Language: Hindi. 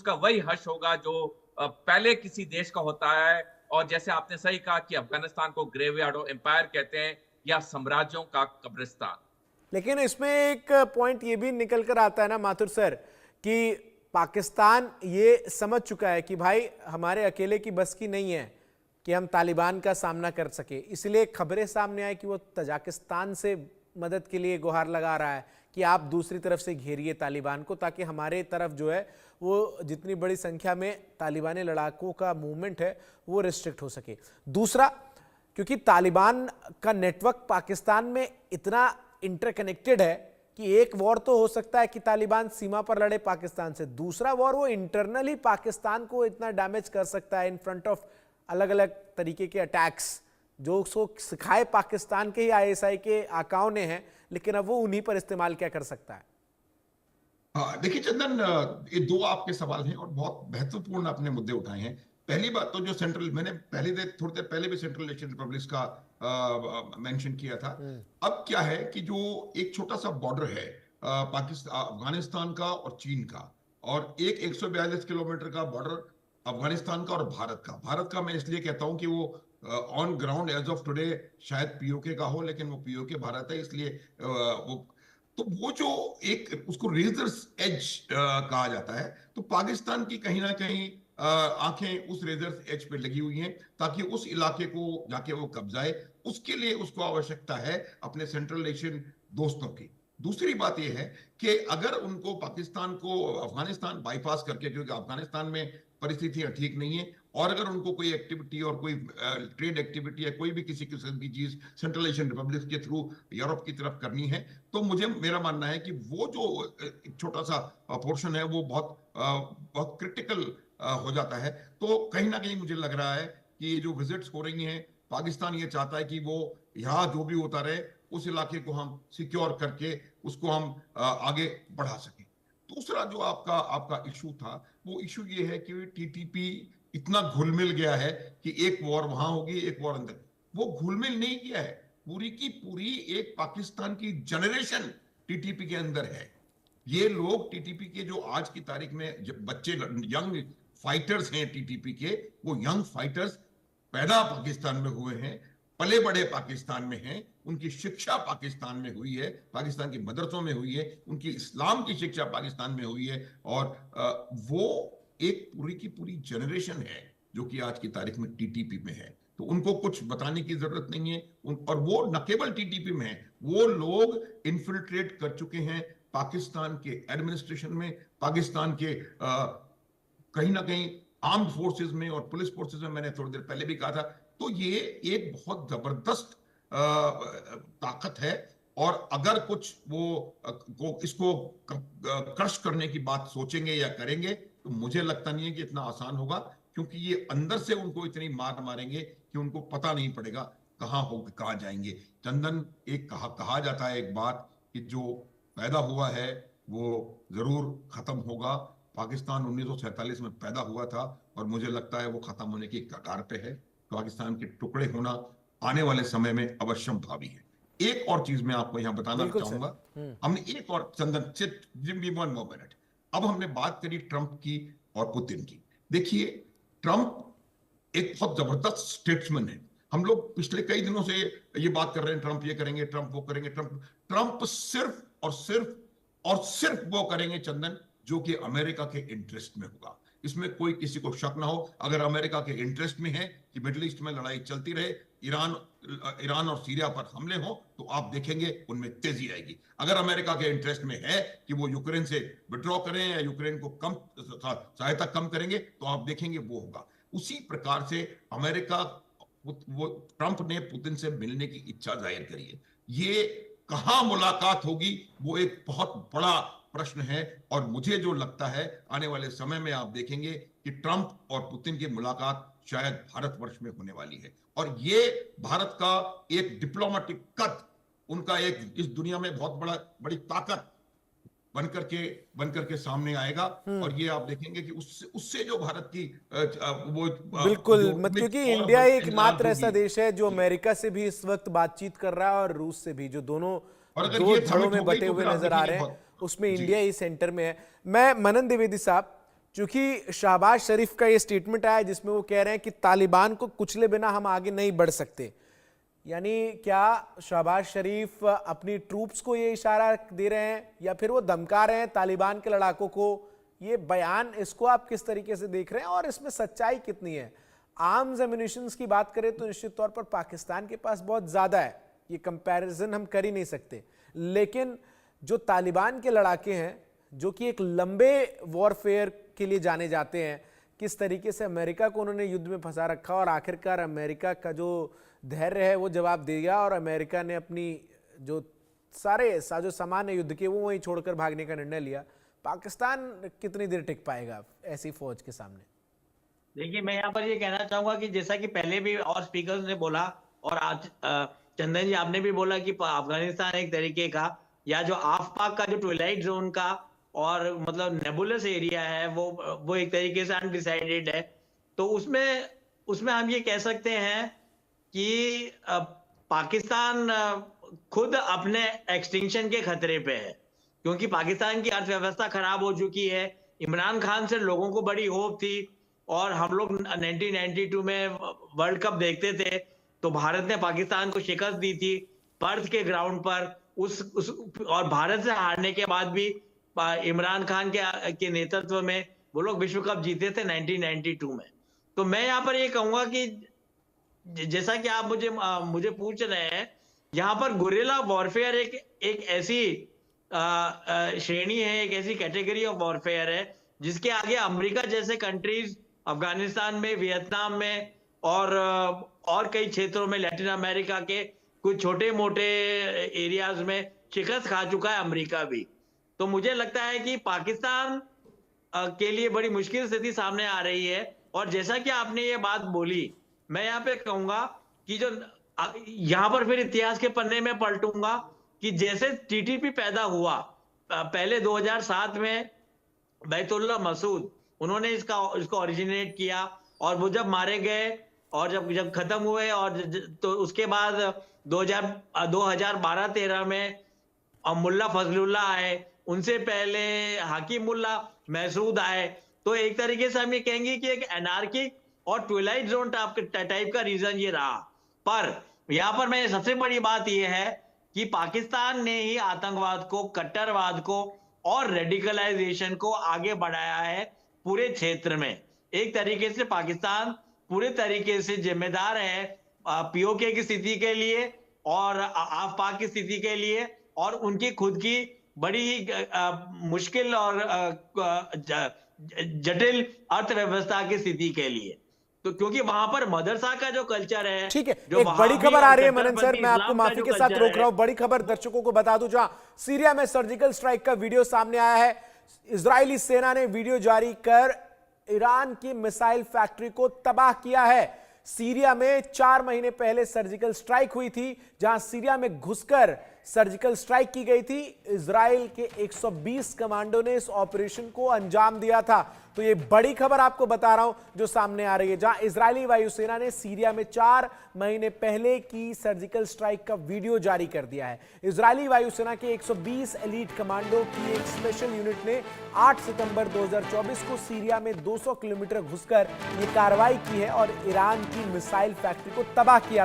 उसका वही हर्ष होगा जो पहले किसी देश का होता है। और जैसे आपने सही कहा कि अफगानिस्तान को ग्रेवयार्ड ऑफ एम्पायर कहते हैं या साम्राज्यों का कब्रिस्तान। लेकिन इसमें एक पॉइंट ये भी निकल कर आता है ना माथुर सर, कि पाकिस्तान ये समझ चुका है कि भाई हमारे अकेले की बस की नहीं है कि हम तालिबान का सामना कर सके, इसलिए खबरें सामने आई कि वो तजाकिस्तान से मदद के लिए गुहार लगा रहा है कि आप दूसरी तरफ से घेरिए तालिबान को, ताकि हमारे तरफ जो है वो जितनी बड़ी संख्या में तालिबानी लड़ाकों का मूवमेंट है वो रिस्ट्रिक्ट हो सके। दूसरा, क्योंकि तालिबान का नेटवर्क पाकिस्तान में इतना इंटरकनेक्टेड है कि एक वॉर तो हो सकता है कि तालिबान सीमा पर लड़े पाकिस्तान से, दूसरा वॉर वो इंटरनली पाकिस्तान को इतना डैमेज कर सकता है इन फ्रंट ऑफ अलग अलग तरीके के अटैक्स जो उसको सिखाए पाकिस्तान के ही आईएसआई के आकाओं ने हैं, लेकिन अब वो उन्हीं पर इस्तेमाल क्या कर सकता है। हाँ देखिए चंदन, ये दो आपके सवाल हैं और बहुत महत्वपूर्ण आपने मुद्दे उठाए हैं। पहली बात तो जो सेंट्रल, मैंने थोड़ी देर पहले भी सेंट्रल एशियन रिपब्लिक्स का मेंशन किया था। अब क्या है कि जो एक छोटा सा बॉर्डर है पाकिस्तान, अफगानिस्तान का और चीन का, और एक 142 किलोमीटर का बॉर्डर अफगानिस्तान का और भारत का मैं इसलिए कहता हूं कि वो on ground as of today शायद पीओके का हो, लेकिन वो पीओके भारत है, इसलिए वो, तो वो जो एक उसको रेजर्स एज कहा जाता है, तो पाकिस्तान की कहीं ना कहीं आंखें उस रेजर्स एज पे लगी हुई हैं ताकि उस इलाके को जाके वो कब्जाए। उसके लिए उसको आवश्यकता है अपने सेंट्रल एशियन दोस्तों की। दूसरी बात यह है कि अगर उनको पाकिस्तान को अफगानिस्तान बाईपास करके, क्योंकि अफगानिस्तान में परिस्थितियां ठीक नहीं है, और अगर उनको कोई एक्टिविटी और कोई ट्रेड एक्टिविटी या कोई भी किसी किस्म की चीज सेंट्रल एशियन रिपब्लिक के थ्रू यूरोप की तरफ करनी है, तो मेरा मानना है कि वो जो एक छोटा सा पोर्शन है वो बहुत क्रिटिकल हो जाता है। तो कहीं ना कहीं मुझे लग रहा है कि ये जो विजिट्स हो रही हैं, पाकिस्तान ये चाहता है कि वो यहाँ जो भी होता रहे उस इलाके को हम सिक्योर करके उसको हम आगे बढ़ा सकें। दूसरा जो आपका आपका इशू था, वो इशू ये है कि टीटीपी इतना घुलमिल गया है कि एक वॉर वहां होगी, एक वॉर अंदर। वो घुलमिल नहीं किया है, पूरी की पूरी एक पाकिस्तान की जनरेशन टीटीपी के अंदर है। ये लोग टीटीपी के जो आज की तारीख में बच्चे यंग फाइटर्स हैं टीटीपी के, वो यंग फाइटर्स पैदा पाकिस्तान में हुए हैं, पले बड़े पाकिस्तान में हैं, उनकी शिक्षा पाकिस्तान में हुई है, पाकिस्तान की मदरसों में हुई है, उनकी इस्लाम की शिक्षा पाकिस्तान में हुई है, और वो एक पूरी की पूरी जनरेशन है जो कि आज की तारीख में टीटीपी में है। तो उनको कुछ बताने की जरूरत नहीं है, और वो न केवल टीटीपी में है, वो लोग इन्फिल्ट्रेट कर चुके हैं पाकिस्तान के एडमिनिस्ट्रेशन में, पाकिस्तान के कहीं ना कहीं आर्म्ड फोर्सेस में और पुलिस फोर्सेस में। मैंने थोड़ी देर पहले भी कहा था। तो ये एक बहुत जबरदस्त ताकत है, और अगर कुछ वो इसको क्रश करने की बात सोचेंगे या करेंगे, तो मुझे लगता नहीं है कि इतना आसान होगा, क्योंकि ये अंदर से उनको इतनी मार मारेंगे कि उनको पता नहीं पड़ेगा कहाँ जाएंगे। चंदन, एक कहा जाता है एक बात कि जो पैदा हुआ है वो जरूर खत्म होगा। पाकिस्तान 1947 में पैदा हुआ था और मुझे लगता है वो खत्म होने की कगार पे है। पाकिस्तान के टुकड़े होना आने वाले समय में अवश्यम भावी है। एक और चीज मैं आपको यहां बताना चाहूंगा। हमने एक और, चंदन, वन मोर मिनट, अब हमने बात करी ट्रंप की और पुतिन की। देखिए, ट्रंप एक बहुत जबरदस्त स्टेट्समैन है। हम लोग पिछले कई दिनों से ये बात कर रहे हैं, ट्रंप ये करेंगे, ट्रंप वो करेंगे। ट्रंप सिर्फ और सिर्फ वो करेंगे चंदन जो कि अमेरिका के इंटरेस्ट में होगा। इसमें कोई किसी को शक ना हो। अगर अमेरिका के इंटरेस्ट में है कि मिडिल ईस्ट में लड़ाई चलती रहे, ईरान और सीरिया पर हमले हो, तो आप देखेंगे उनमें तेजी आएगी। अगर अमेरिका के इंटरेस्ट में है कि वो यूक्रेन से विड्रॉ करें या यूक्रेन को कम सहायता कम करेंगे, तो आप देखेंगे वो होगा। उसी प्रकार से अमेरिका, वो ट्रंप ने पुतिन से मिलने की इच्छा जाहिर करी है। ये कहां मुलाकात होगी वो एक बहुत बड़ा प्रश्न है, और मुझे जो लगता है आने वाले समय में आप देखेंगे कि ट्रंप और पुतिन की मुलाकात शायद भारतवर्ष में होने वाली है, और ये भारत का एक डिप्लोमेटिक कद, उनका एक इस दुनिया में बहुत बड़ी ताकत बनकर के सामने आएगा। और ये आप देखेंगे कि उससे जो भारत की वो बिल्कुल मत, क्योंकि इंडिया एकमात्र ऐसा देश है जो अमेरिका से भी इस वक्त बातचीत कर रहा है और रूस से भी, जो दोनों दो धड़ों में बटे हुए नजर आ रहे हैं, उसमें इंडिया ही सेंटर में है। मैं मनन द्विवेदी साहब, चूंकि शहबाज शरीफ का ये स्टेटमेंट आया जिसमें वो कह रहे हैं कि तालिबान को कुचले बिना हम आगे नहीं बढ़ सकते, यानी क्या शहबाज शरीफ अपनी ट्रूप्स को ये इशारा दे रहे हैं या फिर वो धमका रहे हैं तालिबान के लड़ाकों को? ये बयान, इसको आप किस तरीके से देख रहे हैं और इसमें सच्चाई कितनी है? आर्म्स एम्युनिशंस की बात करें तो निश्चित तौर पर पाकिस्तान के पास बहुत ज्यादा है, ये कंपैरिजन हम कर ही नहीं सकते, लेकिन जो तालिबान के लड़ाके हैं जो कि एक लंबे वॉरफेयर के लिए जाने जाते हैं, किस तरीके से अमेरिका को उन्होंने युद्ध में फंसा रखा और आखिरकार अमेरिका का जो धैर्य है वो जवाब देगा और अमेरिका ने अपनी जो सारे साजो सामान है युद्ध के वो वहीं छोड़कर भागने का निर्णय लिया। पाकिस्तान कितनी देर टिक पाएगा ऐसी फौज के सामने? देखिए, मैं यहाँ पर ये कहना चाहूंगा कि जैसा कि पहले भी और स्पीकर्स ने बोला और आज चंदन जी आपने भी बोला कि अफगानिस्तान एक तरीके का या जो आफ पाक का जो ट्विलाइट जोन का और मतलब नेबुलस एरिया है वो एक तरीके से अनडिसाइडेड है। तो उसमें हम ये कह सकते हैं कि पाकिस्तान खुद अपने एक्सटिंक्शन के खतरे पे है, क्योंकि पाकिस्तान की अर्थव्यवस्था खराब हो चुकी है। इमरान खान से लोगों को बड़ी होप थी और हम लोग 1992 में वर्ल्ड कप देखते थे तो भारत ने पाकिस्तान को शिकस्त दी थी पर्थ के ग्राउंड पर। और भारत से हारने के बाद भी इमरान खान के नेतृत्व में वो लोग विश्व कप जीते थे 1992 में। तो मैं यहाँ पर ये कहूंगा कि जैसा कि आप मुझे पूछ रहे हैं, यहाँ पर गुरिल्ला वॉरफेयर एक ऐसी श्रेणी है, एक ऐसी कैटेगरी ऑफ वॉरफेयर है जिसके आगे अमेरिका जैसे कंट्रीज अफगानिस्तान में, वियतनाम में और कई क्षेत्रों में लैटिन अमेरिका के कुछ छोटे मोटे एरियाज में शिकस्त खा चुका है अमेरिका भी। तो मुझे लगता है कि पाकिस्तान के लिए बड़ी मुश्किल स्थिति सामने आ रही है। और जैसा कि आपने ये बात बोली, मैं यहाँ पे कहूंगा कि जो यहाँ पर फिर इतिहास के पन्ने में पलटूंगा कि जैसे टीटीपी पैदा हुआ पहले 2007 में बैतुल्लाह मसूद उन्होंने इसको ओरिजिनेट किया और वो जब मारे गए और जब खत्म हुए और तो उसके बाद 2012-13 में मुल्ला फजलुल्लाह आए, उनसे पहले हाकिमुल्लाह महसूद आए। तो एक तरीके से हम ये कहेंगे कि एक एनार्किक और ट्विलाइट जोन टाइप का रीजन ये रहा। पर यहाँ पर मैं सबसे बड़ी बात यह है कि पाकिस्तान ने ही आतंकवाद को, कट्टरवाद को और रेडिकलाइजेशन को आगे बढ़ाया है पूरे क्षेत्र में। एक तरीके से पाकिस्तान पूरे तरीके से जिम्मेदार है पीओके की स्थिति के लिए और आफ पाक की स्थिति के लिए और उनकी खुद की बड़ी ही मुश्किल और जटिल अर्थव्यवस्था की स्थिति के लिए। तो क्योंकि वहां पर मदरसा का जो कल्चर है, ठीक है, एक बड़ी खबर आ रही है मनन सर, मैं आपको माफी के साथ रोक रहा हूं। बड़ी खबर दर्शकों को बता दूं, जहां सीरिया में सर्जिकल स्ट्राइक का वीडियो सामने आया है। इजरायली सेना ने वीडियो जारी कर ईरान की मिसाइल फैक्ट्री को तबाह किया है। सीरिया में 4 महीने पहले सर्जिकल स्ट्राइक हुई थी, जहां सीरिया में घुसकर सर्जिकल स्ट्राइक की गई थी। इजराइल के 120 कमांडो ने इस ऑपरेशन को अंजाम दिया था। तो ये बड़ी खबर आपको बता रहा हूं जो सामने आ रही है, जहां इजरायली वायुसेना ने सीरिया में 4 महीने पहले की सर्जिकल स्ट्राइक का वीडियो जारी कर दिया है। इजरायली वायुसेना के 120 एलीट कमांडो की एक स्पेशल यूनिट ने 8 सितंबर 2024 को सीरिया में 200 किलोमीटर घुसकर ये कार्रवाई की है और ईरान की मिसाइल फैक्ट्री को तबाह किया था।